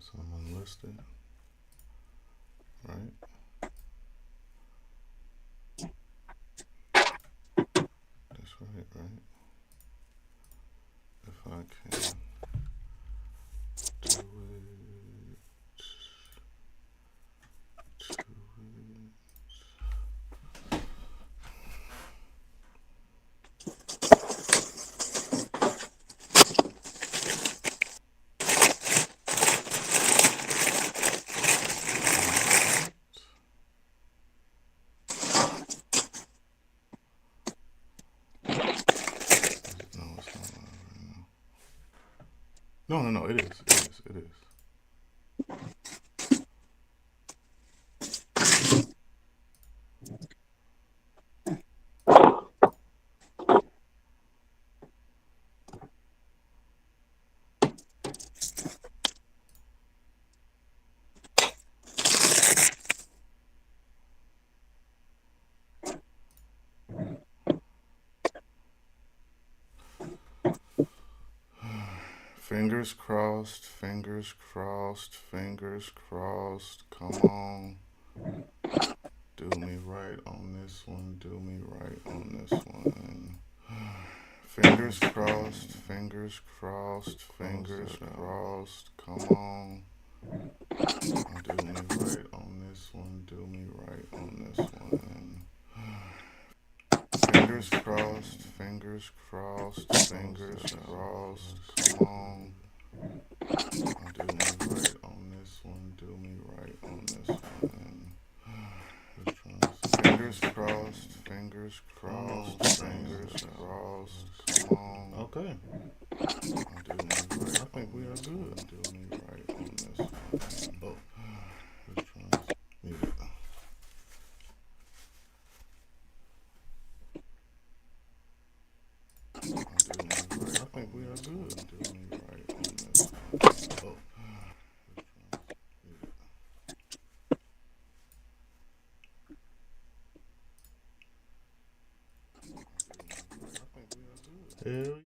So I'm unlisted, right? That's right, right? If I can do it, to it. No, it's not live right now. No, it is. Fingers crossed, fingers crossed, fingers crossed. Come on. Do me right on this one, do me right on this one. Fingers crossed, fingers crossed, fingers crossed. Come on. Do me right on this one, do me right on this one. Fingers crossed, fingers crossed, fingers crossed. Come on. Do me right on this one, do me right on this one. Fingers crossed, fingers crossed, fingers crossed. Come on. Okay. Do me right. I think we are good. Do me right on this one. Oh, Yeah. Do me right. I think we are good. Do me right on this one. oh. Hell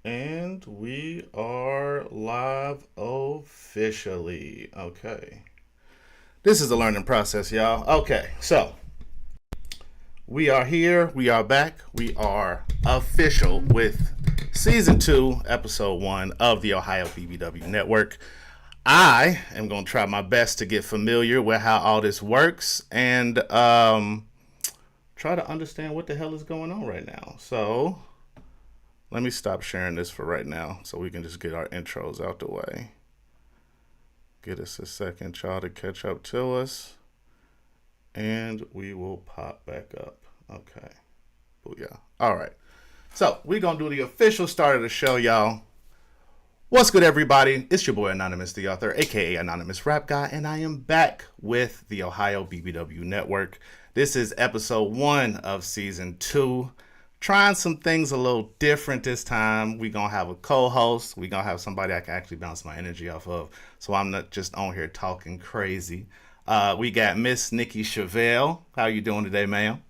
And we are live officially. Okay. This is the learning process, y'all. Okay, so we are here. We are back. We are official with season 2, episode 1 of the Ohio BBW Network. I am going to try my best to get familiar with how all this works and try to understand what the hell is going on right now. So let me stop sharing this for right now so we can just get our intros out the way. Get us a second, y'all, to catch up to us. And we will pop back up. Okay. Booyah. All right. So we're going to do the official start of the show, y'all. What's good, everybody? It's your boy Anonymous, the author, aka Anonymous Rap Guy, and I am back with the Ohio BBW Network. This is episode 1 of season 2. Trying some things a little different this time. We're going to have a co-host. We're going to have somebody I can actually bounce my energy off of, so I'm not just on here talking crazy. We got Miss Nikkei Chevelle. How you doing today, ma'am?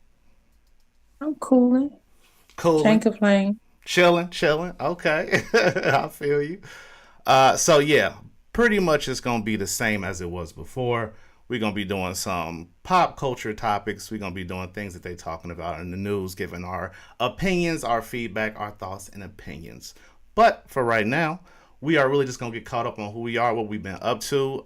I'm cooling. Can't Cooling? complain. Chilling. Okay. I feel you. So yeah, pretty much it's gonna be the same as it was before. We're gonna be doing some pop culture topics. We're gonna be doing things that they're talking about in the news, giving our opinions, our feedback, our thoughts and opinions. But for right now, we are really just gonna get caught up on who we are, what we've been up to.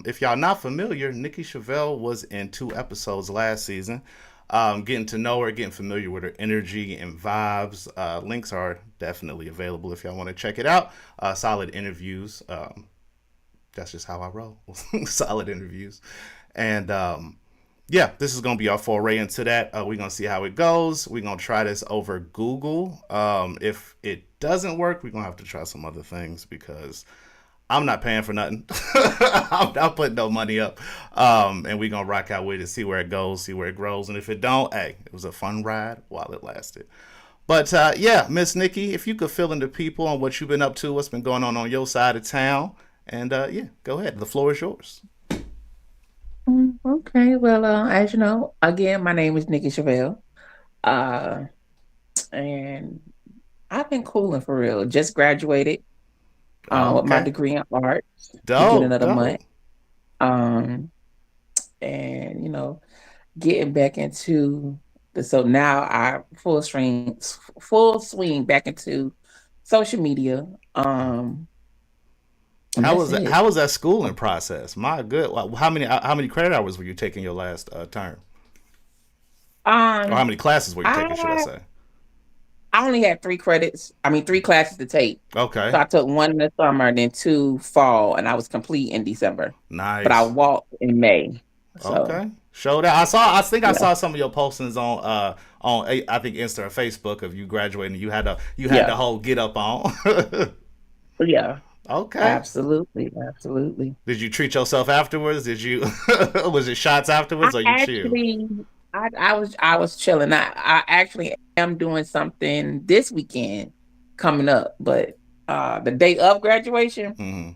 If y'all not familiar, Nikkei Chevelle was in 2 episodes last season. Getting to know her, getting familiar with her energy and vibes. Links are definitely available if y'all want to check it out. Solid interviews. That's just how I roll. Solid interviews. And yeah, this is going to be our foray into that. We're going to see how it goes. We're going to try this over Google. If it doesn't work, we're going to have to try some other things because I'm not paying for nothing. I'm not putting no money up. And we're going to rock out with it, see where it goes, see where it grows. And if it don't, hey, it was a fun ride while it lasted. But yeah, Miss Nikkei, if you could fill in the people on what you've been up to, what's been going on your side of town. And yeah, go ahead. The floor is yours. Okay, well, as you know, again, my name is Nikki Chevelle, uh, and I've been cooling for real. Just graduated with my Okay. degree in art, beginning Dope, of the month, dope. um, and getting back into so now I full swing back into social media, and How that's was that? it. How was that schooling process? My good. How many credit hours were you taking your last term, or how Um, many classes were you taking? Should I I say? I only had 3 credits. I mean, 3 classes to take. So Okay. I took one in the summer and then 2 fall, and I was complete in December. But I Nice. walked in May. So Okay. Show that. I saw. I think I yeah, saw some of your postings on I think Insta or Facebook of you graduating. You had yeah, the whole get up on. yeah, Okay. absolutely, absolutely. Did you treat yourself afterwards? Did you? Was it shots I afterwards, or you chilled? actually, I was chilling. I actually am doing something this weekend coming up, but the day of graduation, Mm-hmm.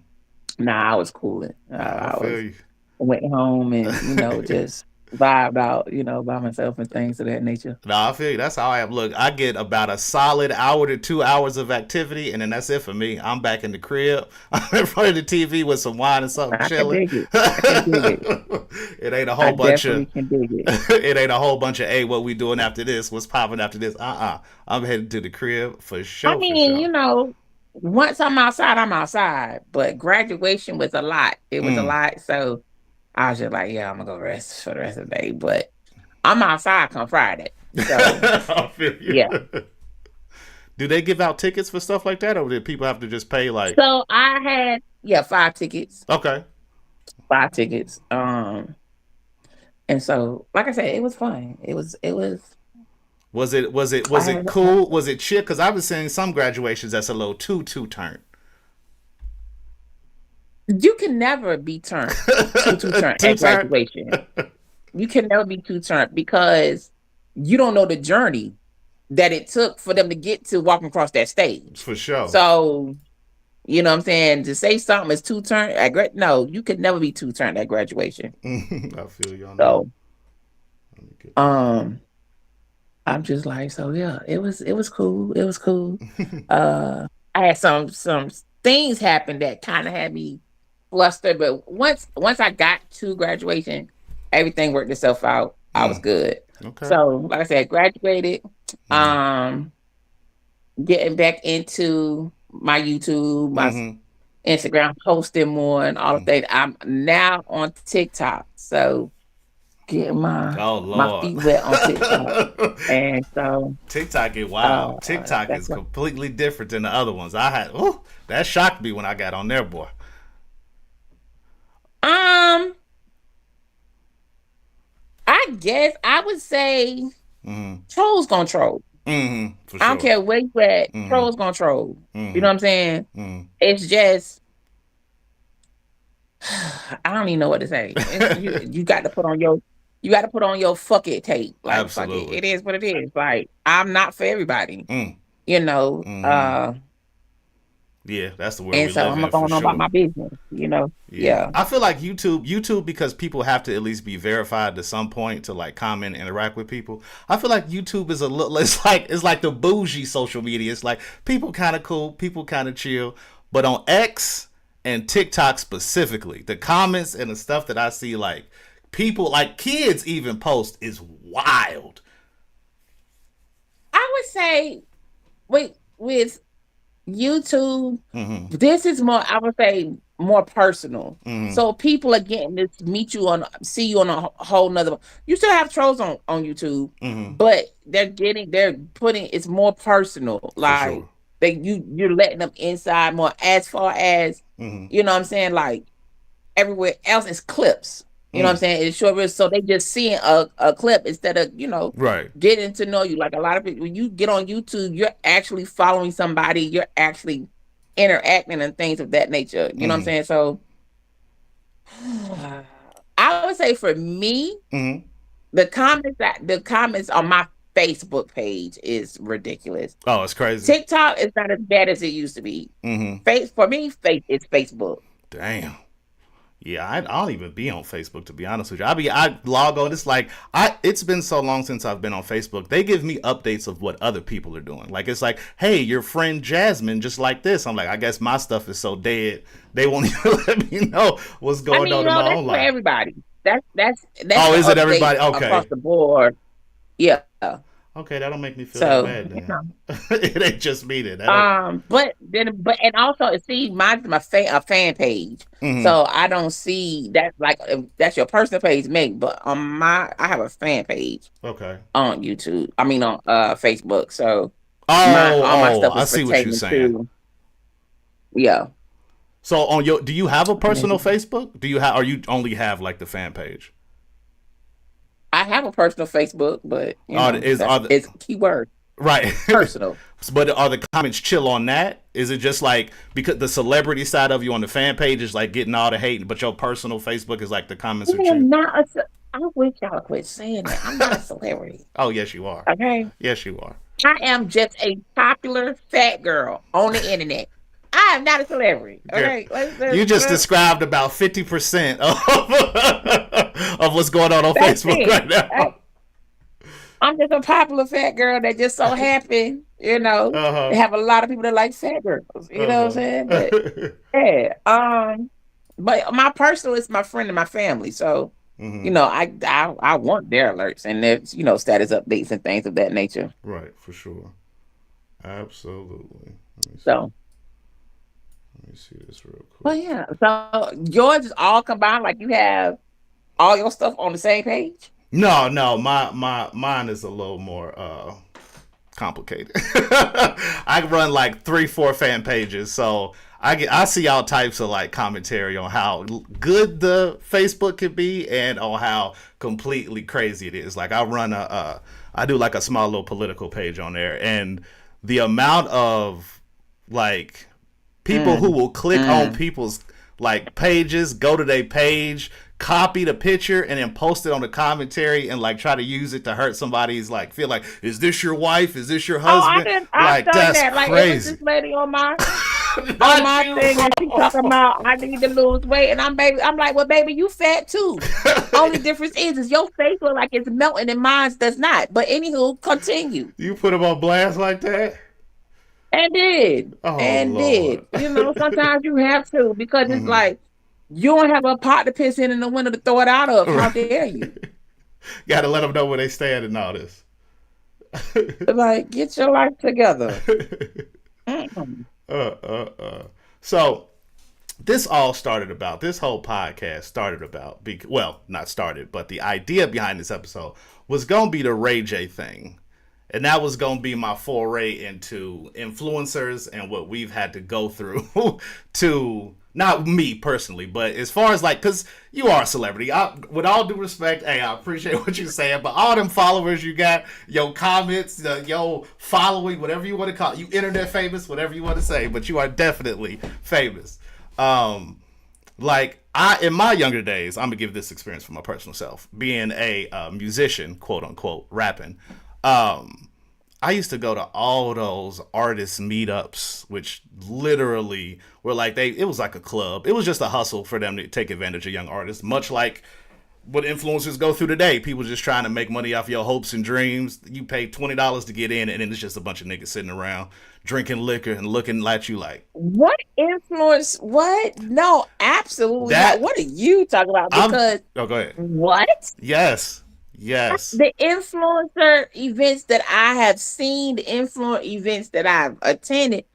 nah, I was cooling. Nah, I I feel was you. went home and just vibed out, by myself and things of that nature. No, I feel you. That's how I am. Look, I get about a solid hour to 2 hours of activity, and then that's it for me. I'm back in the crib. I'm in front of the TV with some wine and something I can chilling. dig it. I can dig it. It ain't a I whole bunch of definitely can dig it. it ain't a whole bunch of hey, what we doing after this? What's popping after this? I'm headed to the crib for I sure, for mean, sure. once I'm outside, I'm outside. But graduation was a lot. It was a Mm. lot. So I was just like, yeah, I'm gonna go rest for the rest of the day. But I'm outside come Friday. So I feel you. yeah. Do they give out tickets for stuff like that, or did people have to just pay like? So I had, yeah, 5 tickets. Okay. 5 tickets. And so like I said, it was fun. It was Was I it had cool? Was it chill? Because I've been seeing some graduations that's a little too turn. you can never be too turned Too at turn. graduation. You can never be too turned because you don't know the journey that it took for them to get to walking across that stage. For sure. So, you know what I'm saying? To say something is too turned at no, you could never be too turned at graduation. I feel you on that. So, Let me get um, I'm just like, so yeah, it was cool. It was cool. this. Uh I had some things happen that kind of had me flustered, but once I got to graduation, everything worked itself out. I was good. Okay. So, like I said, graduated. Mm-hmm. Um, getting back into my YouTube, my Mm-hmm. Instagram, posting more and all of that. I'm now on TikTok, so getting Oh my Lord. feet wet on TikTok, and so TikTok get wild. TikTok that's is what. completely different than the other ones. I had that shocked me when I got on there, boy. Um, I guess I would say Mm-hmm. trolls gonna troll. Mm-hmm. For I don't sure. care where you at, Mm-hmm. trolls gonna troll. You Mm-hmm. know what I'm saying? Mm-hmm. It's just I don't even know what to say. It's you got to put on your fuck it tape. Like fuck it. Absolutely. It is what it is. Like I'm not for everybody. Mm. You know. Mm-hmm. Yeah, that's the world And we so live I'm in for going on about sure. my business, you know. Yeah, Yeah. I feel like YouTube because people have to at least be verified to some point to like comment and interact with people. I feel like YouTube is a little, it's like the bougie social media. It's like people kind of cool, people kind of chill, but on X and TikTok specifically, the comments and the stuff that I see, like people, like kids even post, is wild. I would say with YouTube, Mm-hmm. this is more, I would say, more personal. Mm-hmm. So people are getting to see you on a whole nother. You still have trolls on YouTube, Mm-hmm. but they're putting it's more personal. For Like sure. you're letting them inside more. As far as Mm-hmm. you know, what I'm saying, like everywhere else is clips. You know what I'm Mm. saying? It's short videos, so they just seeing a clip instead of Right. getting to know you. Like a lot of people, when you get on YouTube, you're actually following somebody. You're actually interacting and things of that nature. You know what I'm Mm-hmm. saying? So I would say for me, Mm-hmm. the comments on my Facebook page is ridiculous. Oh, it's crazy. TikTok is not as bad as it used to be. Mm-hmm. Face for me, face is Facebook. Damn. Yeah, I don't even be on Facebook to be honest with you. I log on. It's like it's been so long since I've been on Facebook. They give me updates of what other people are doing. Like it's like, hey, your friend Jasmine just like this. I'm like, I guess my stuff is so dead they won't even let me know what's I going mean, on in my that's own for life. everybody. That's Oh, the is it update everybody? across Okay, the board. Yeah. okay, that don't make me feel that So bad you then. know. It ain't just me then. That don't. But and also see mine's my a fan page. Mm-hmm. So I don't see that like that's your personal page, maybe. But on I have a fan page Okay. on YouTube. I mean on Facebook. So my Oh, all my oh, stuff I is see what you're pertaining saying. to yeah. So on your, do you have a personal Mhm. Facebook? Do you have, or you only have like the fan page? I have a personal Facebook, but Are that's the it's keyword right? personal. But are the comments chill on that? Is it just like because the celebrity side of you on the fan page is like getting all the hate, but your personal Facebook is like the comments I are chill? am not I wish y'all quit saying that. I'm not a celebrity. Oh yes, you are. Okay. Yes, you are. I am just a popular fat girl on the internet. I am not a celebrity. Girl, Okay. you just described about 50% of of what's going on That's Facebook it. right now. I'm just a popular fat girl that just so happy, Uh to huh. have a lot of people that like fat girls. You know what I'm Uh saying? But huh. yeah. But my personal is my friend and my family. So, Hmm. I want their alerts and their, status updates and things of that nature. Right, for sure. Absolutely. So Let me see this real but quick. yeah. So yours is all combined, like you have all your stuff on the same page? No, no, mine is a little more complicated. I run like 3, 4 fan pages, so I see all types of like commentary on how good the Facebook can be and on how completely crazy it is. Like I do like a small little political page on there, and the amount of like people who Mm. will click on Mm. people's like pages, go to their page, copy the picture, and then post it on the commentary and like try to use it to hurt somebody's like feel like, is this your wife? Is this your Oh, husband? I've Like done that's that. Like it was this crazy. lady on my on Not my you, thing and she talking bro. about I need to lose weight and I'm like, well, baby, you fat too. Only difference is your face look like it's melting and mine does not. But anywho, continue. You put him on blast like that? And did. Oh And Lord. did. Sometimes you have to because it's like you don't have a pot to piss in the window to throw it out of. How dare you? Got to let them know where they stand and all this. Like, get your life together. Mm. So this all started about this whole podcast started about well, not started, but the idea behind this episode was gonna be the Ray J thing. And that was gonna be my foray into influencers and what we've had to go through to not me personally, but as far as like, cause you are a celebrity. With all due respect, hey, I appreciate what you're saying, but all them followers you got, your comments, your following, whatever you want to call it, you internet famous, whatever you want to say, but you are definitely famous. Like I in my younger days, I'm gonna give this experience from my personal self, being a musician, quote unquote, rapping. I used to go to all those artist meetups, which literally were like it was like a club. It was just a hustle for them to take advantage of young artists, much like what influencers go through today. People just trying to make money off your hopes and dreams. You pay $20 to get in, and then it's just a bunch of niggas sitting around drinking liquor and looking at you like What influence? What? No, absolutely not. that. What are you talking about? I'm. Because Oh, go ahead. what? Yes, yes. The influencer events that I have seen, the influencer events that I've attended,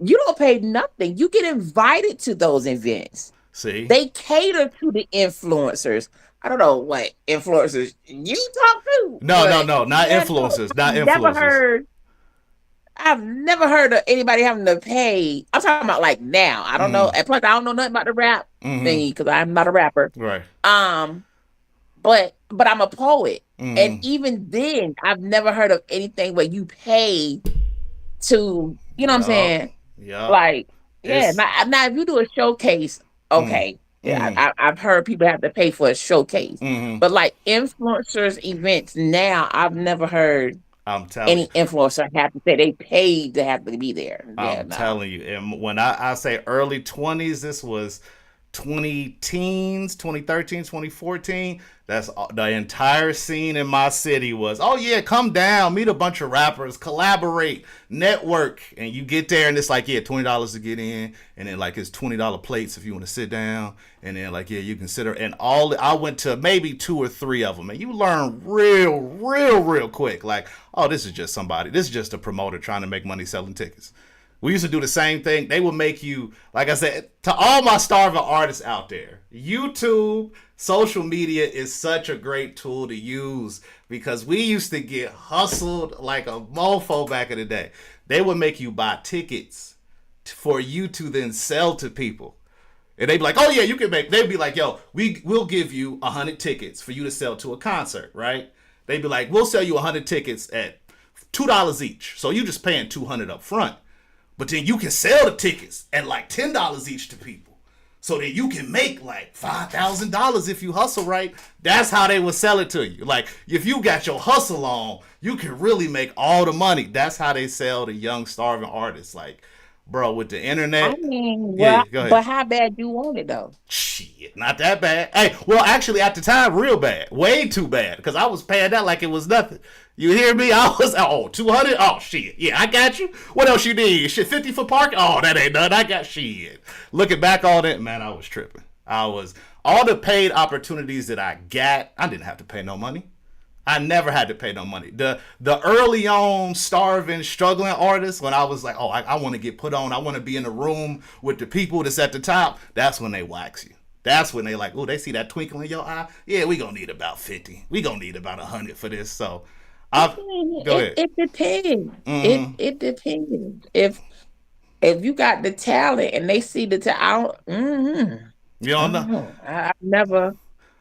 you don't pay nothing. You get invited to those events. See, They cater to the influencers. I don't know what influencers you talk to, no, no, but no, not yeah, no, influencers, I've not never influencers. heard. I've never heard of anybody having to pay. I'm talking about like now. I don't know. Mm-hmm. And plus, I don't know nothing about the rap Mm-hmm. thingy because I'm not a rapper. Right. Um, but I'm a poet, and Mm-hmm. even then, I've never heard of anything where you pay to. You know what I'm Yup. saying? Yup. Like, yeah. It's. Now if you do a showcase, Mm. okay. Yeah, Mm. I've heard people have to pay for a showcase, Mm. but like influencers events now, I've never heard I'm telling you. any influencer have to say they paid to have to be there. Yeah, I'm no. telling you. And when I say early 20s, this was 20 teens, 2013, 2014. That's the entire scene in my city was, oh yeah, come down, meet a bunch of rappers, collaborate, network. And you get there and it's like, yeah, $20 to get in. And then like it's $20 plates if you want to sit down. And then like, yeah, you consider. And I went to maybe 2 or 3 of them. And you learn real quick. Like, oh, this is just somebody. This is just a promoter trying to make money selling tickets. We used to do the same thing. They would make you, like I said, to all my starving artists out there, YouTube, social media is such a great tool to use because we used to get hustled like a mofo back in the day. They would make you buy tickets for you to then sell to people. And they'd be like, oh yeah, you can make, they'd be like, yo, we'll give you 100 tickets for you to sell to a concert, right? They'd be like, we'll sell you 100 tickets at $2 each. So you just paying 200 up front. But then you can sell the tickets at like $10 each to people. So that you can make like $5,000 if you hustle right. That's how they would sell it to you. Like if you got your hustle on, you can really make all the money. That's how they sell to young starving artists. Like, bro, with the I internet. mean, Yeah, well, go ahead. but how bad you want it though? Shit, not that bad. Hey, well, actually, at the time, real bad. Way too bad. Because I was paying that like it was nothing. You hear me? I was, 200? Oh, shit. Yeah, I got you. What else you need? Shit, 50 for parking? Oh, that ain't nothing. I got shit. Looking back on it, man, I was tripping. All the paid opportunities that I got, I didn't have to pay no money. I never had to pay no money. The early on starving, struggling artists, when I was like, oh, I want to get put on, I want to be in the room with the people that's at the top, that's when they wax you. That's when they like, oh, they see that twinkle in your eye. Yeah, we gonna need about 50. We gonna need about 100 for this. So, I I mean, go ahead. it depends. Mm-hmm. It depends. If you got the talent and they see the talent, You I don't don't know. know. I've never,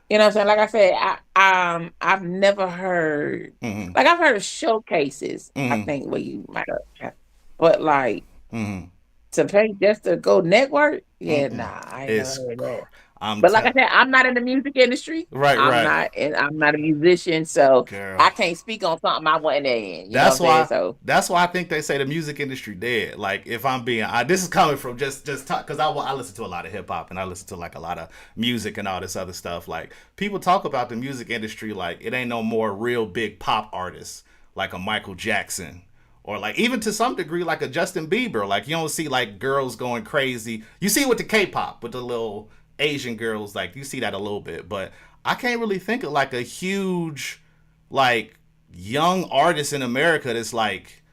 what I'm saying. Like I said, I've never heard. Mm-hmm. Like I've heard of showcases. I Mm-hmm. think where you might have, but like Mm-hmm. to pay just to go network, yeah, Mm-mm. nah, I ain't never It's heard that. I'm But like I telling. said, I'm not in the music industry. Right, right, I'm not a musician, so girl. I can't speak on something I wasn't in. You know what I'm That's saying? why. So That's why I think they say the music industry dead. Like if I'm being, this is coming from just talk because I listen to a lot of hip hop and I listen to like a lot of music and all this other stuff. Like people talk about the music industry like it ain't no more real big pop artists like a Michael Jackson or like even to some degree like a Justin Bieber. Like you don't see like girls going crazy. You see it with the K-pop with the little Asian girls, like you see that a little bit, but I can't really think of like a huge like young artist in America that's like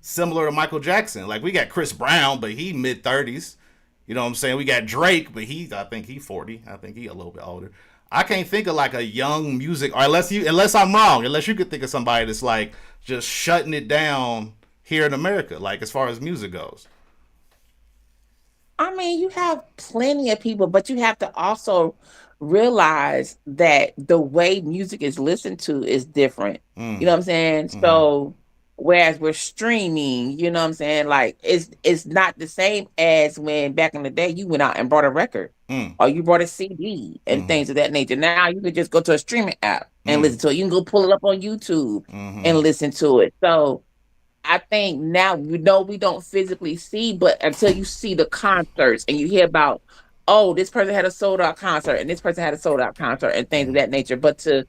similar to Michael Jackson. Like we got Chris Brown, but he mid 30s. You know what I'm saying? We got Drake, but I think he 40. I think he a little bit older. I can't think of like a young music, or unless I'm wrong, unless you could think of somebody that's like just shutting it down here in America, like as far as music goes. I mean, you have plenty of people, but you have to also realize that the way music is listened to is different. You Mm. know what I'm saying? Mm-hmm. So whereas we're streaming, you know what I'm saying? Like it's not the same as when back in the day you went out and bought a record Mm. or you bought a CD and Mm-hmm. things of that nature. Now you could just go to a streaming app and Mm. listen to it. You can go pull it up on YouTube Mm-hmm. and listen to it. So I think now we don't physically see, but until you see the concerts and you hear about, oh, this person had a sold out concert and this person had a sold out concert and things of Mm. that nature. But to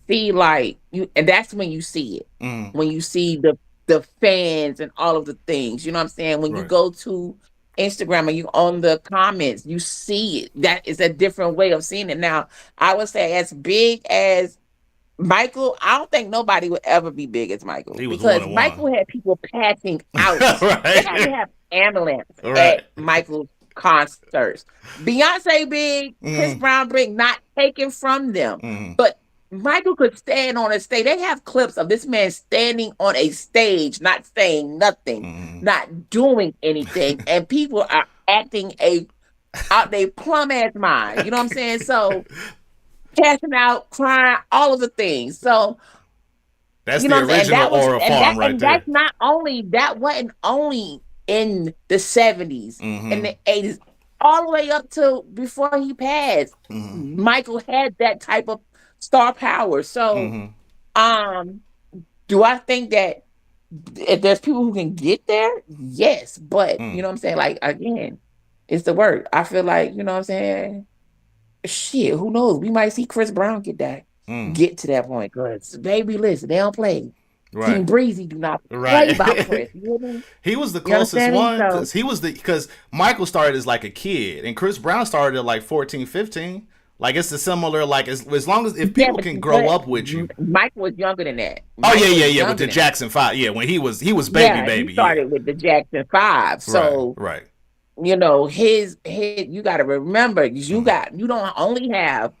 see like you, and that's when you see it, Mm. when you see the fans and all of the things. You know what I'm saying? When you Right. go to Instagram and you on the comments, you see it. That is a different way of seeing it. Now, I would say as big as Michael, I don't think nobody would ever be big as Michael He was one because and one. Michael had people passing out. They had to Right. have ambulance Right. at Michael's concerts. Beyonce big, Chris Mm. Brown big, not taken from them. Mm. But Michael could stand on a stage. They have clips of this man standing on a stage, not saying nothing, Mm. not doing anything, and people are acting out they plum ass mind. You know what I'm saying? So passing out, crying, all of the things. So That's you know the what I'm saying? And original that was Aura Farm right and there. that's not only that wasn't only in the 70s and Mm-hmm. the 80s, all the way up to before he passed. Mm-hmm. Michael had that type of star power. So Mm-hmm. um do I think that if there's people who can get there? Yes. But you Mm. know what I'm saying? Like again, it's the work. I feel like, you know what I'm saying? Shit, who knows? We might see Chris Brown Mm. get to that point. Cause baby, listen, they don't play. Right. Team Breezy do not play about Right. Chris. You hear me? He was the You closest understand me? one So because Michael started as like a kid and Chris Brown started at like 14, 15. Like it's a similar like as long as if yeah, people can grow but up with you. Mike was younger than that. Oh yeah, Mike yeah, was yeah. With younger the than that. Jackson 5, yeah, when he was baby Yeah, he baby, yeah. started with the Jackson Five. Right, So right. you know his you got to remember Mm. you don't only have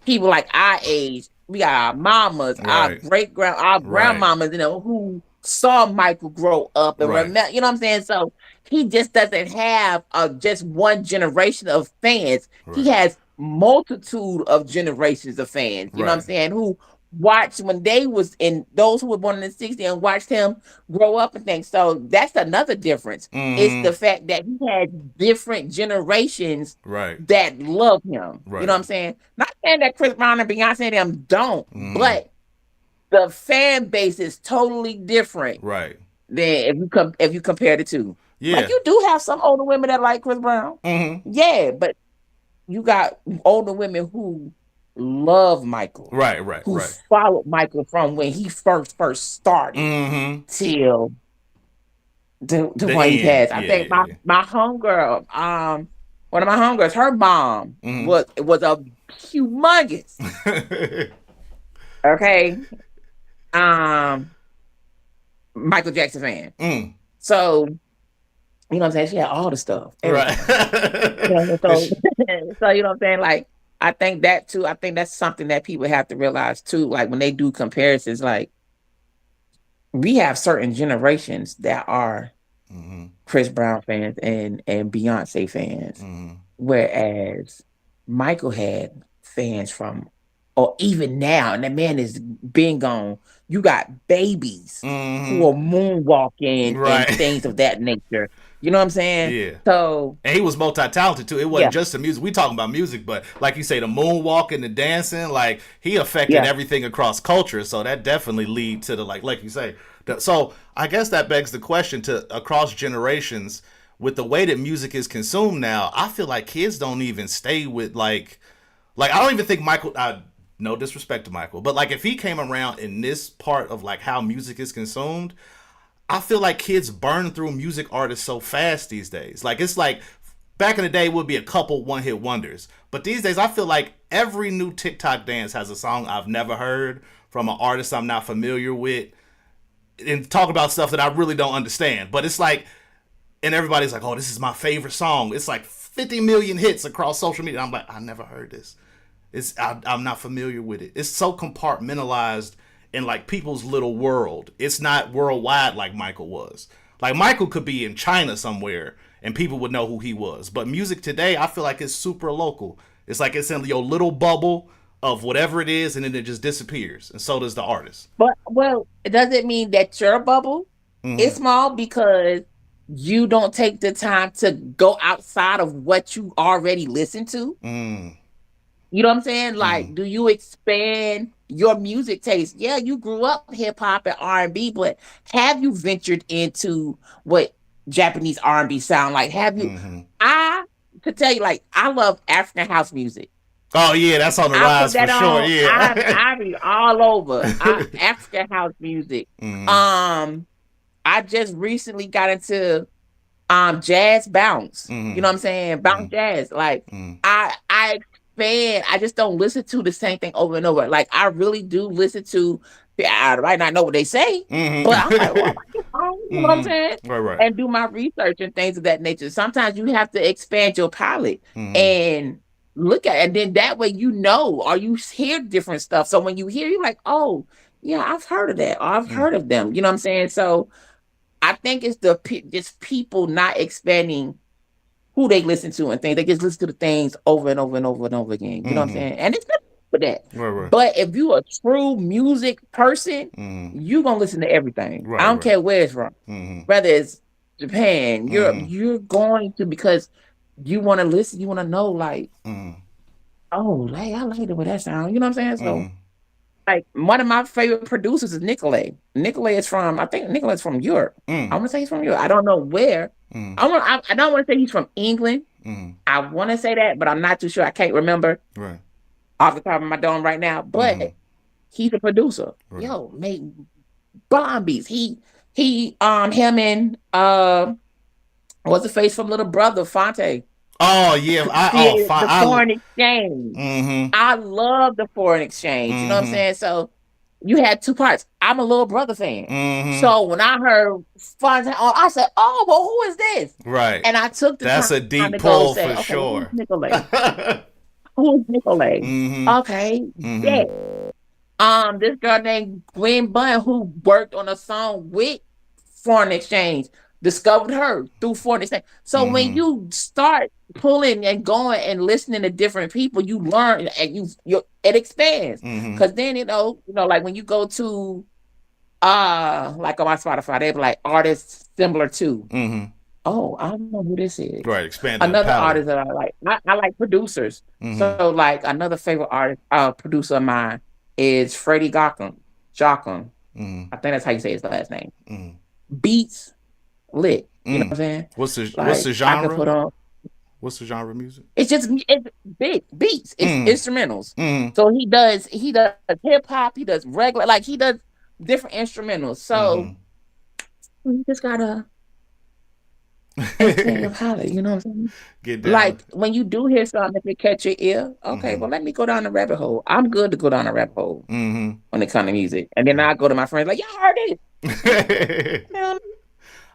people like our age, we got our mamas, our Right, our right, grandmamas, you know, who saw Michael grow up and right, remember, you know what I'm saying? So he just doesn't have just one generation of fans. He right, has multitude of generations of fans, you know what I'm right. saying, who watched when they was in those who were born in the 60s and watched him grow up and things. So that's another difference. It's Mm-hmm. the fact that he had different generations Right, that love him. You know what right. I'm saying? Not saying that Chris Brown and Beyonce and them don't, Mm-hmm. but the fan base is totally different Right. than if you compare the two. Like Yeah. you do have some older women that like Chris Brown. Mm-hmm. Yeah, but you got older women who love Michael, Right, right, who right. followed Michael from when he first started Mm-hmm. till the The point he end. passed. I Yeah, think yeah, my homegirl, one of my homegirls, her mom yeah. was a humongous, Mm-hmm. okay, um, Michael Jackson fan. Mm. So you know what I'm saying? She had all the stuff, Right. everything. You know, so It's- so you know what I'm saying? Like I think that too. I think that's something that people have to realize too. Like when they do comparisons, like we have certain generations that are mm-hmm. Chris Brown fans and Beyonce fans, Mm-hmm. whereas Michael had fans from, or even now, and the man is being gone. You got babies who Mm-hmm. are moonwalking and Right. things of that nature. You know what I'm saying? Yeah. So And he was multi-talented too. It yeah, wasn't just the music. We talking about music, but like you say, the moonwalking, the dancing, like he affected yeah. everything across culture. So that definitely lead to the like you say. So I guess that begs the question to across generations with the way that music is consumed now. I feel like kids don't even stay with like I don't even think Michael. No disrespect to Michael, but like if he came around in this part of like how music is consumed, I feel like kids burn through music artists so fast these days. Like it's like back in the day would be a couple one hit wonders, but these days I feel like every new TikTok dance has a song I've never heard from an artist I'm not familiar with, and talk about stuff that I really don't understand. But it's like, and everybody's like, "Oh, this is my favorite song." It's like 50 million hits across social media. I'm like, I never heard this. I'm not familiar with it. It's so compartmentalized in like people's little world. It's not worldwide like Michael was. Like Michael could be in China somewhere and people would know who he was. But music today, I feel like it's super local. It's like it's in your little bubble of whatever it is, and then it just disappears. And so does the artist. But well, it doesn't mean that your bubble is Mm-hmm. small because you don't take the time to go outside of what you already listen to. Mm. You know what I'm saying? Mm-hmm. Like, do you expand your music taste? Yeah, you grew up hip hop and R&B, but have you ventured into what Japanese R&B sound like? Have you? Mm-hmm. I could tell you, like, I love African house music. Oh yeah, that's on the I put rise for that sure. on. I Yeah. I be all over. African house music. mm-hmm. Um, I just recently got into jazz bounce. You Mm-hmm. know what I'm saying? Bounce jazz. Like Mm-hmm. I expand. I just don't listen to the same thing over and over. Like I really do listen to I might not know what they say, but I'm like, oh, I Mm-hmm. like this song, you know what I'm mm-hmm. saying? Right. Right. And do my research and things of that nature. Sometimes you have to expand your palette Mm-hmm. and look at it. And then that way you know or you hear different stuff. So when you hear, you're like, oh, yeah, I've heard of that or I've heard of them. You know what I'm saying? So I think it's just people not expanding who they listen to and things. They just listen to the things over and over and over and over again. You know what I'm Mm-hmm. saying? And it's not for that. Right. Right. But if you're a true music person, Mm-hmm. you gonna listen to everything. I Right. don't Right. care where it's from. Mm-hmm. Whether it's Japan, Europe, Mm-hmm. you're going to because you want to listen, you want to know, like, Mm-hmm. oh, like I like the way that sound. You know what I'm saying? So Mm-hmm. like one of my favorite producers is Nikkei. Nikkei is from, I think Nikkei is from Europe. I Mm-hmm. want to say he's from Europe. I don't know where. I don't want to say he's from England. Mm-hmm. I want to say that, but I'm not too sure. I can't remember Right. off the top of my dome right now. Mm-hmm. But he's a producer. Right. Yo, made bomb beats. Him and what's the face from Little Brother Fonte Oh yeah. created Fine. the foreign exchange. Mm-hmm. I love the foreign exchange. You know what I'm Mm-hmm. saying? So you had two parts. I'm a Little Brother fan. Mm-hmm. So when I heard Fonte on, I said, "Oh, well, who is this?" Right. And I took the That's time a deep to go pull say, for "Okay, who's sure. Nicolay? Who's Nicolay? mm-hmm. Okay, Mm-hmm. yeah." This girl named Gwen Bunn who worked on a song with Foreign Exchange discovered her through Foreign Exchange. So when Mm-hmm. you start pulling and going and listening to different people, you learn and it expands. Mm-hmm. Cause then like when you go to like on my Spotify, they be like artists similar to. Mm-hmm. Oh, I don't know who this is. Right. Expanding the Another palette. artist that I like. I like producers. Mm-hmm. So like another favorite artist, producer of mine is Freddie Gockham. Jockham. Mm-hmm. I think that's how you say his last name. Mm-hmm. Beats lit. You know what Mm. I'm saying? What's Like the I could genre? put on. What's the genre of music? It's big beats. It's Mm. instrumentals. Mm. So he does hip hop. He does regular. Like he does different instrumentals. So Mm-hmm. you just gotta expand your palette. You know what I'm saying? Get down. Like when you do hear something that catch your ear, okay, Mm-hmm. well let me go down the rabbit hole. I'm good to go down the rabbit hole Mm-hmm. when it comes to music, and then I go to my friends like, y'all heard it? Man,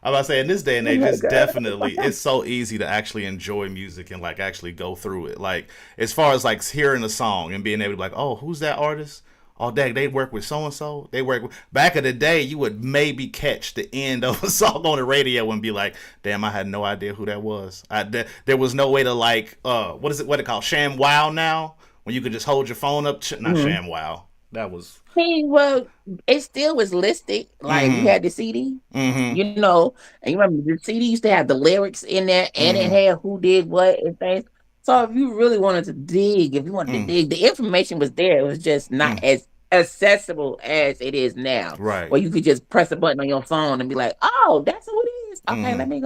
I'm about to say in this day and I'm age, like, it's girl, definitely it's so easy to actually enjoy music and like actually go through it. Like as far as like hearing a song and being able to be like, oh, who's that artist? Oh, dang, they work with so and so. They work with... Back in the day, you would maybe catch the end of a song on the radio and be like, damn, I had no idea who that was. There was no way to like, what is it? What it called? Sham Wow now? When you could just hold your phone up. Not mm-hmm. Sham Wow. That was... Well, it still was listed. Like you Mm-hmm. had the CD, Mm-hmm. and you remember the CD used to have the lyrics in there, and it Mm-hmm. had who did what and things. So if you really wanted to dig, if you wanted to Mm-hmm. dig, the information was there. It was just not as accessible as it is now, Right. where you could just press a button on your phone and be like, "Oh, that's who it is." Okay, Mm-hmm. let me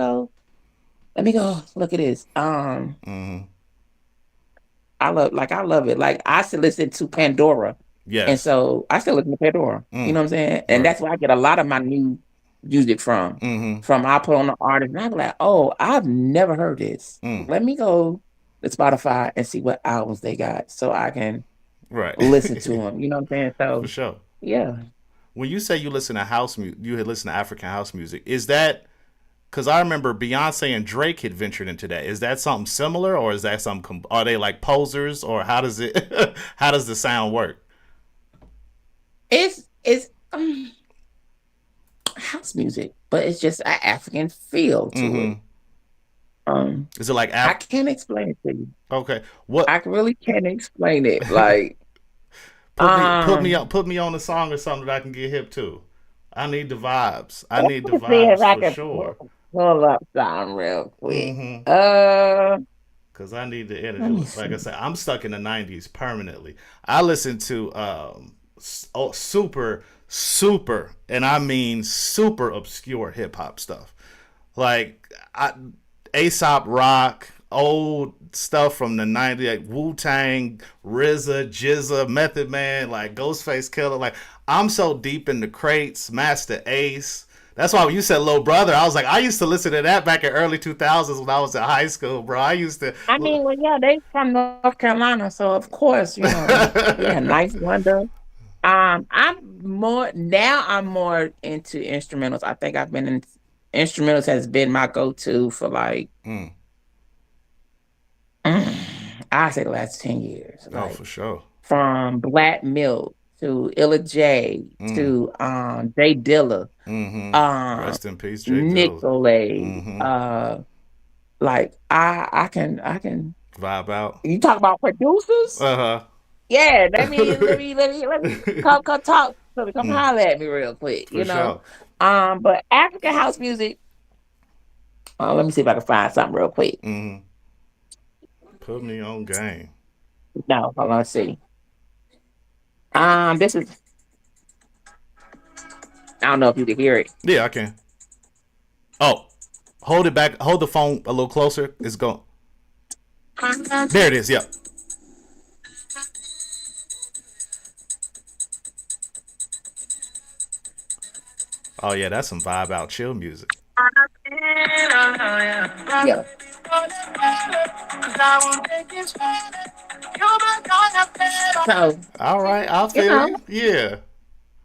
go look at this. Mm-hmm. I love it. Like I still listen to Pandora. And Yes. so I still listen to Pandora. You know what I'm saying? And Right. that's where I get a lot of my new music from. Mm-hmm. From I put on the artist and I'm like, oh, I've never heard this. Mm. Let me go to Spotify and see what albums they got so I can Right. listen to them. You know what I'm saying? For So sure. yeah. When you say you listen to house music, you had listened to African house music. Is that because I remember Beyonce and Drake had ventured into that? Is that something similar, or is that some? Are they like posers, or how does it? How does the sound work? It's house music, but it's just an African feel to it. Mm-hmm. Um, Is it like I app? can't explain it to you. Okay. I What? really can't explain it. Like, Put me on a song or something that I can get hip to. I need the vibes. I let need the me see if vibes I for can sure. pull up something real quick. Mm-hmm. Uh, Cause I need the energy. let me Like I see. said, I'm stuck in the '90s permanently. I listen to super, and I mean super obscure hip hop stuff. Like Aesop Rock, old stuff from the '90s, like Wu Tang, RZA, Jizza, Method Man, like Ghostface Killer. Like I'm so deep in the crates, Master Ace. That's why when you said Little Brother, I was like, I used to listen to that back in early 2000s when I was in high school, bro. I used to. I mean, well, yeah, they from North Carolina, so of course, yeah, Nice Wonder. I'm more into instrumentals. I think I've been in instrumentals has been my go-to for like Mm. I say the last 10 years. Oh, Like for sure. from Black Milk to Illa J Mm. to Jay Dilla, Mm-hmm. um Rest in peace, Jay Dilla. Nicolay, Mm-hmm. like I can Vibe out. you talk about producers? Uh Yeah, huh. let me come talk to me, come Mm, holler at me real quick, for sure. But African house music, let me see if I can find something real quick. Mm-hmm. Put me on game. No, hold on, let's see. This is I don't know if you can hear it. Yeah, I can. Oh, hold it back. Hold the phone a little closer. It's going. There it is. Yep. Oh yeah, that's some vibe out chill music. Yeah. So, All right, I you feel know, you. Yeah.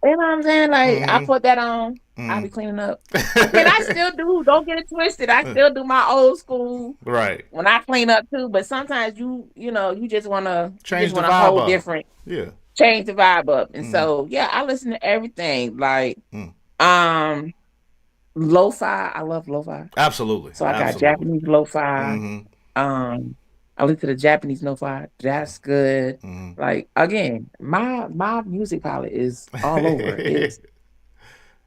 you know what I'm saying? Like I Mm-hmm. put that on, I'll be Mm. cleaning up. I mean, I still do, don't get it twisted. I still do my old school Right. when I clean up too, but sometimes you you just Change the wanna vibe hold up. different, Yeah. change the vibe up. And Mm. so yeah, I listen to everything. Like Mm. um lo-fi, I love lo-fi. Absolutely. So I got Absolutely. Japanese lo-fi. Mm-hmm. I listen to the Japanese lo-fi. That's good. Mm-hmm. Like again, my music palette is all over. It's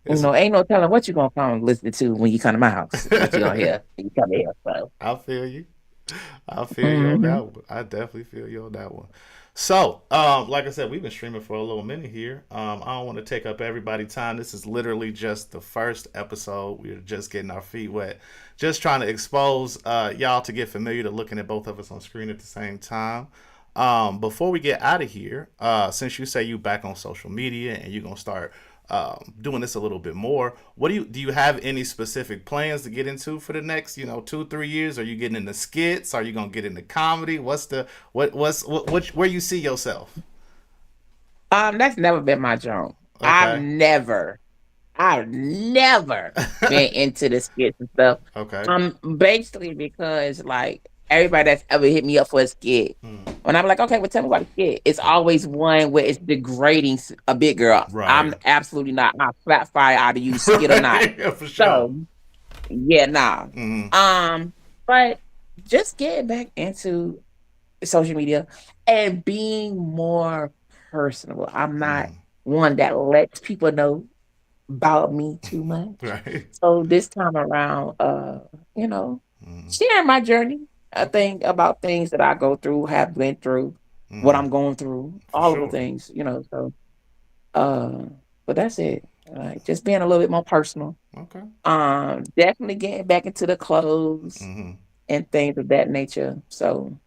It's. ain't no telling what you're gonna come listen to when you come to my house. What you gonna hear when you come here. So I feel you. I feel you on hmm that one. I definitely feel you on that one. So, like I said, we've been streaming for a little minute here. I don't want to take up everybody's time. This is literally just the first episode. We're just getting our feet wet, just trying to expose y'all to get familiar to looking at both of us on screen at the same time. Before we get out of here, since you say you back on social media and you're gonna start doing this a little bit more, what do you have any specific plans to get into for the next 2 3 years? Are you getting into skits? Are you gonna get into comedy? What's the what where you see yourself? that's never been my job. I've Okay. never I've never been into the skits and stuff. Okay. Basically because like everybody that's ever hit me up for a skit, Hmm. when I'm like, okay, well, tell me about a skit. It's always one where it's degrading a big girl. I'm Right. absolutely not. I flat fire out of you, skit or not. Yeah, for sure. So yeah, nah. Hmm. But just getting back into social media and being more personable. I'm not Hmm. one that lets people know about me too much. Right. So this time around, you know, Hmm. sharing my journey. I Okay. think about things that I go through, have been through, what Hmm. I'm going through, For all of the sure. things. So uh but that's it. Like just being a little bit more personal. Okay. Definitely getting back into the clothes Hmm. and things of that nature. So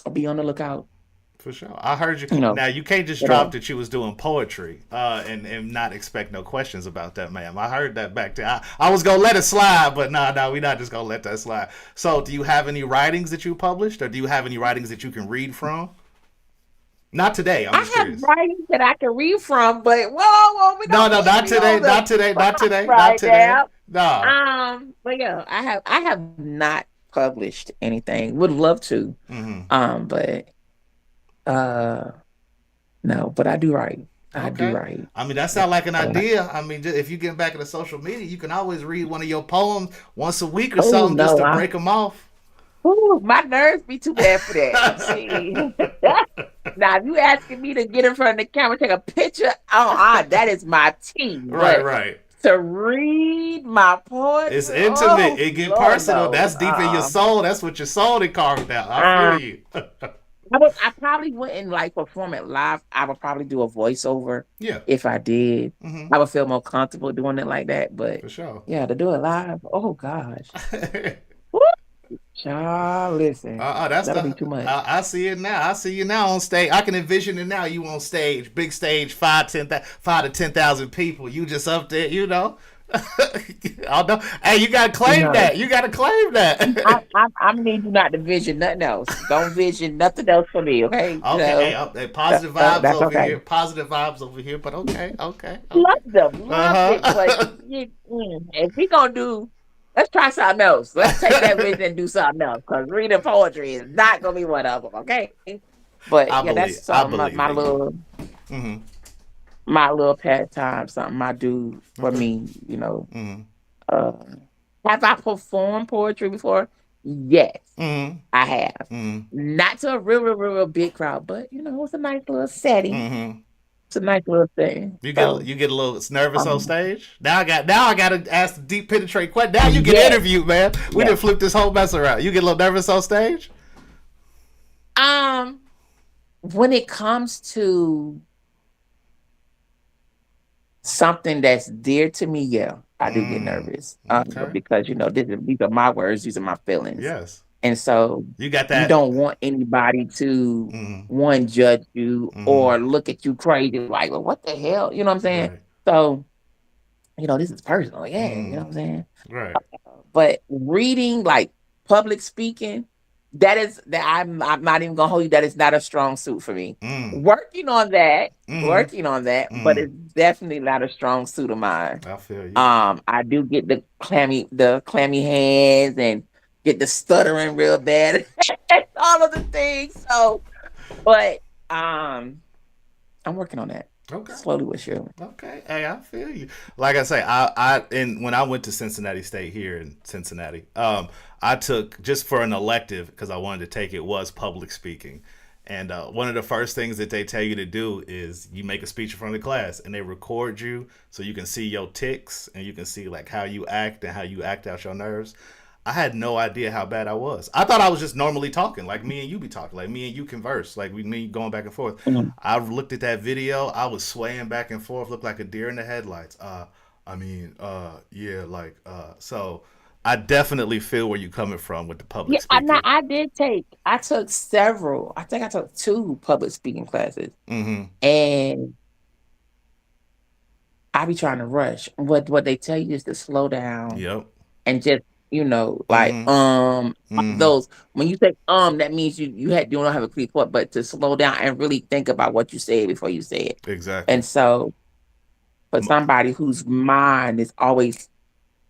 I'll be on the lookout. For sure. I heard you. you know, Now, you can't just but drop that you was doing poetry and not expect no questions about that, ma'am. I heard that back there. I was going to let it slide, but no, we're not just going to let that slide. So, do you have any writings that you published, or do you have any writings that you can read from? Not today. I'm just I have curious. writings that I can read from, but whoa, we No, don't no, put not me today. on the Not today. Not spot today. Not right today. now. Nah. But yeah, I have not published anything. Would love to. Mm-hmm. But uh no, but I do write. I do Okay. write. I mean, that sounds like an A lot. idea. I mean, if you get back into social media, you can always read one of your poems once a week or Oh something just no, to break them off. my nerves be too bad for that. See. Now, if you asking me to get in front of the camera, take a picture, that is my team. Right, But right. to read my It's poetry, intimate. oh It get Lord, personal. no. That's deep in your soul. That's what your soul did carved out. I feel Um, you. I probably wouldn't like perform it live. I would probably do a voiceover Yeah. if I did. Mm-hmm. I would feel more comfortable doing it like that. But For sure. yeah, to do it live, oh gosh. Woo! Child, listen, That's that'll the. be too much. I see it now. I see you now on stage. I can envision it now. You on stage, big stage, 5 to 10,000 people. You just up there, you know. I know. Hey, you gotta claim No. that. You gotta claim that. I need you not to vision nothing else. Don't vision nothing else for me, okay? Okay, hey, hey, positive vibes That's over okay. here. Positive vibes over here. But okay, okay, Love okay. them, love Uh it. But huh. if we gonna do, let's try something else. Let's take that vision and do something else. Because reading poetry is not gonna be one of them, okay? But yeah, that's I something believe in you. Mm-hmm. my little pastime, something I do for Okay. me. Mm-hmm. Uh, have I performed poetry before? Yes, Mm-hmm. I have. Mm-hmm. Not to a real big crowd, but it's a nice little setting. Mm-hmm. It's a nice little thing. So, You get a little nervous on um, stage. Now I gotta ask the deep penetrate question. Now you get yes, interviewed, man. We yes. didn't flip this whole mess around. You get a little nervous on stage. Um, when it comes to something that's dear to me, yeah, I do get Mm. nervous. Okay. Because these are my words, these are my feelings, Yes. and so You got you that. don't want anybody to Mm. one judge you Mm. or look at you crazy, like, well, what the hell, you know what I'm saying? Right. So, this is personal, yeah, you know Mm. what I'm saying? Right. But reading, like public speaking, that I'm not even gonna hold you. That is not a strong suit for me. Mm. Mm. Working on that, but Mm. it's definitely not a strong suit of mine. I feel you. I do get the clammy hands and get the stuttering real bad, all of the things. So, but I'm working on that Okay. slowly with you. Okay, hey, I feel you. Like I say, and when I went to Cincinnati State here in Cincinnati, I took just for an elective because I wanted to take it was public speaking, and one of the first things that they tell you to do is you make a speech in front of the class, and they record you so you can see your ticks and you can see like how you act and how you act out your nerves. I had no idea how bad I was. I thought I was just normally talking, like me and you be talking, like me and you converse, like me going back and forth. Mhm. I looked at that video. I was swaying back and forth, looked like a deer in the headlights. Yeah, like, so I definitely feel where you're coming from with the public Yeah, I know. speaking. I took several. I think I took two public speaking classes, Mm-hmm. and I be trying to rush. What they tell you is to slow down Yep. and just like Mm-hmm. Mm-hmm. those when you say that means you don't have a clear thought, but to slow down and really think about what you say before you say it. Exactly. And so for somebody whose mind is always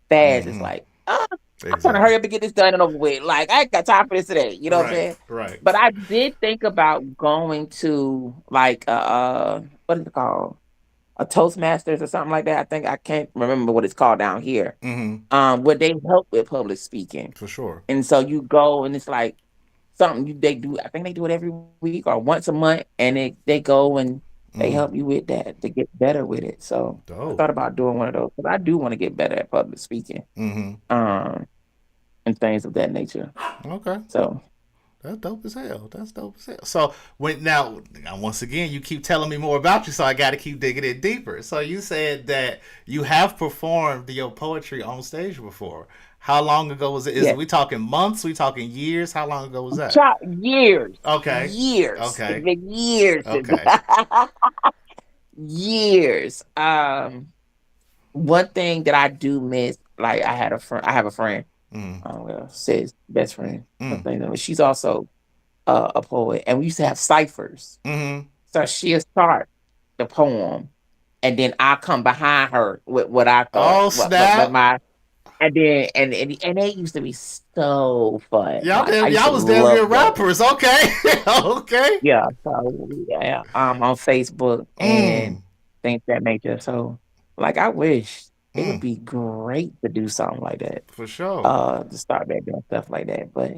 fast, it's Mm-hmm. like, I'm trying to Exactly. hurry up and get this done and over with. Like, I ain't got time for this today. You know what I'm Right. saying? Right. But I did think about going to like what is it called? A Toastmasters or something like that. I can't remember what it's called down here. Mm-hmm. Where they help with public speaking. For sure. And so you go and it's like something they do. I think they do it every week or once a month, and they go and they Mm. help you with that to get better with it. So I Dope. thought about doing one of those because I do want to get better at public speaking, Mm-hmm. um, and things of that nature. Okay. So That's dope as hell. That's dope as hell. So when now once again you keep telling me more about you, so I got to keep digging in deeper. So you said that you have performed your poetry on stage before. How long ago was it? Is Yes. we talking months? We talking years? How long ago was that? Years. Okay. Years. It's Okay. been years. Okay. Years. One thing that I do miss, like I have a friend, Mm. well, says best friend, Mm. something. She's also a poet, and we used to have ciphers. Mm-hmm. So she'll start the poem, and then I come behind her with what I thought, Oh what snap! my, and then and they used to be so fun. Like I used to Y'all was damn near love those. rappers. Okay. Okay. Yeah, so yeah, on Facebook Mm. and things of that nature. So, like, I wish it would Mm. be great to do something like that. For sure. To start back doing stuff like that. But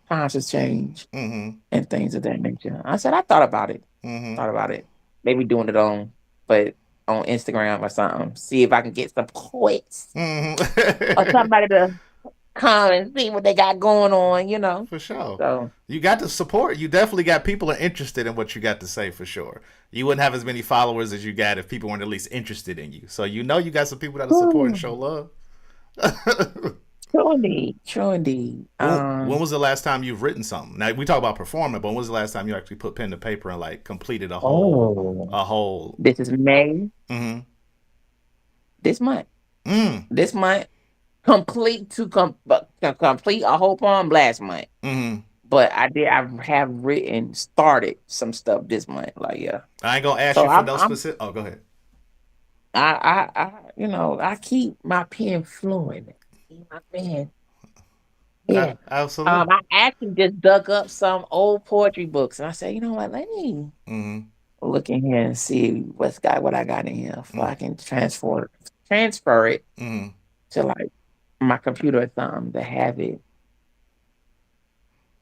times has changed Mm-hmm. and things of that nature. I said I thought about it. Mm-hmm. Thought about it. Maybe doing it but on Instagram or something. See if I can get some poets or Mm-hmm. somebody to come and see what they got going on. For sure. So You got the support. You definitely got people are interested in what you got to say for sure. You wouldn't have as many followers as you got if people weren't at least interested in you. So you know you got some people that'll support and show love. true indeed. True indeed. When was the last time you've written something? Now we talk about performing, but when was the last time you actually put pen to paper and like completed Oh, a whole? this is May Mm-hmm. this month. Mm. This month, complete a whole poem last month. Mm-hmm. But I have written started some stuff this month. Like yeah. I ain't gonna ask So you for I'm no I'm specific. Oh, go ahead. I keep my pen flowing. Keep my pen. Yeah. Absolutely. I actually just dug up some old poetry books and I said, you know what, let me Mm-hmm. look in here and see what I got in here so I can transfer it Mm-hmm. to like my computer or something to have it,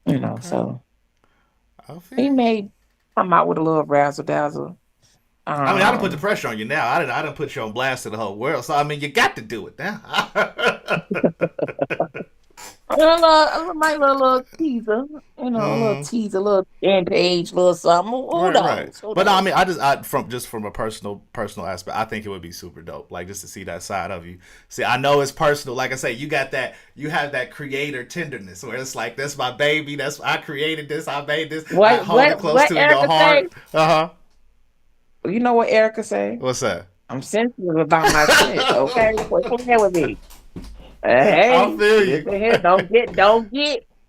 Okay. so I feel he you. may come out with a little razzle dazzle. I mean, I didn't put the Um pressure on you now. I didn't put you on blast to the whole world. So I mean, you got to do it now. little teaser, a little Mm, teaser, a little end page, little something. Who right, right. knows? Who But no, I knows? mean, just from a personal aspect, I think it would be super dope. Like just to see that side of you. See, I know it's personal. Like I say, you have that creator tenderness where it's like, that's my baby. I created this. I made this. I What hold it what close what to your Erica say? heart. Uh huh. You know what Erica say? What's that? I'm sensitive about my shit. Okay, quit playing with me. I Hey, feel you. listen here.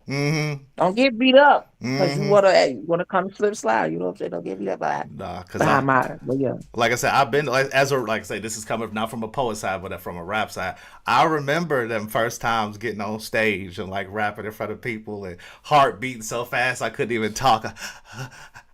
Mm-hmm. Don't get beat up because you Mm-hmm. wanna come slip slide. You know what I'm saying? Don't get beat up Nah, cause behind my. But yeah. like I said, I've been like I say, this is coming not from a poet side, but from a rap side. I remember them first times getting on stage and like rapping in front of people and heart beating so fast I couldn't even talk.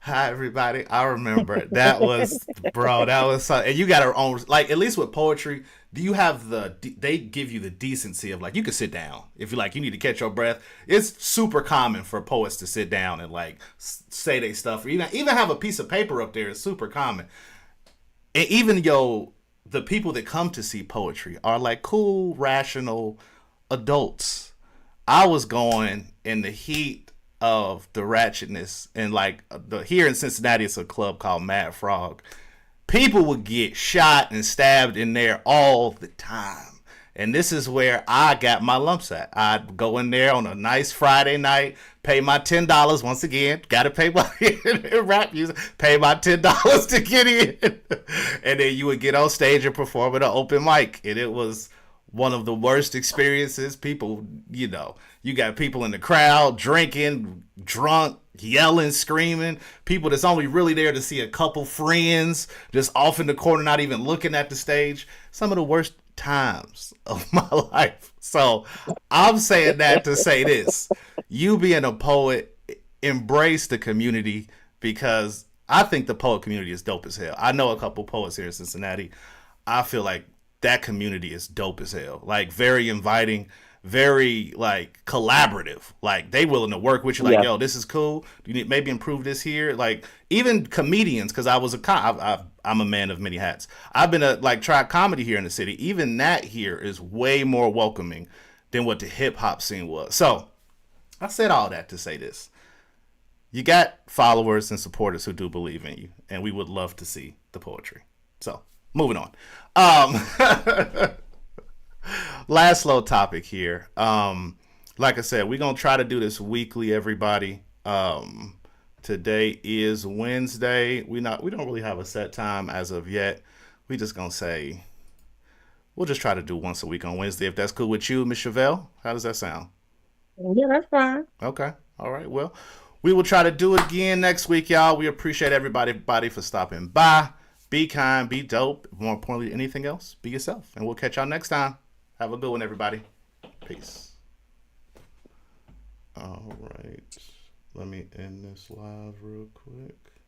Hi everybody. I remember it. That was bro. That was so, and you got our own like at least with poetry. Do you have they give you the decency of like you can sit down if you like you need to catch your breath. It's super common for poets to sit down and like say they stuff or even have a piece of paper up there is super common. And even the people that come to see poetry are like cool, rational adults. I was going in the heat of the ratchetness and like the here in Cincinnati it's a club called Mad Frog. People would get shot and stabbed in there all the time. And this is where I got my lumps at. I'd go in there on a nice Friday night, pay my $10 once again. Got to pay my rap music, pay my $10 to get in, and then you would get on stage and perform at an open mic. And it was one of the worst experiences. People, you got people in the crowd drinking, drunk, yelling, screaming. People that's only really there to see a couple friends just off in the corner, not even looking at the stage. Some of the worst times of my life. So I'm saying that to say this. You being a poet, embrace the community because I think the poet community is dope as hell. I know a couple poets here in Cincinnati. I feel like that community is dope as hell. Like very inviting, very like collaborative. Like they willing to work with you. Like, Yeah. yo, this is cool. You need maybe improve this here. Like even comedians, because I'm a man of many hats. I've been tried comedy here in the city. Even that here is way more welcoming than what the hip hop scene was. So I said all that to say this. you got followers and supporters who do believe in you, and we would love to see the poetry. So, moving on. Um, last little topic here. Like I said, we're gonna try to do this weekly, everybody. Today is Wednesday. We don't really have a set time as of yet. We just gonna say we'll just try to do once a week on Wednesday if that's cool with you, Miss Chevelle. How does that sound? Yeah, that's fine. Okay. All right. Well, we will try to do it again next week, y'all. We appreciate everybody for stopping by. Be kind, be dope. More importantly, anything else, be yourself. And we'll catch y'all next time. Have a good one, everybody. Peace. All right. Let me end this live real quick.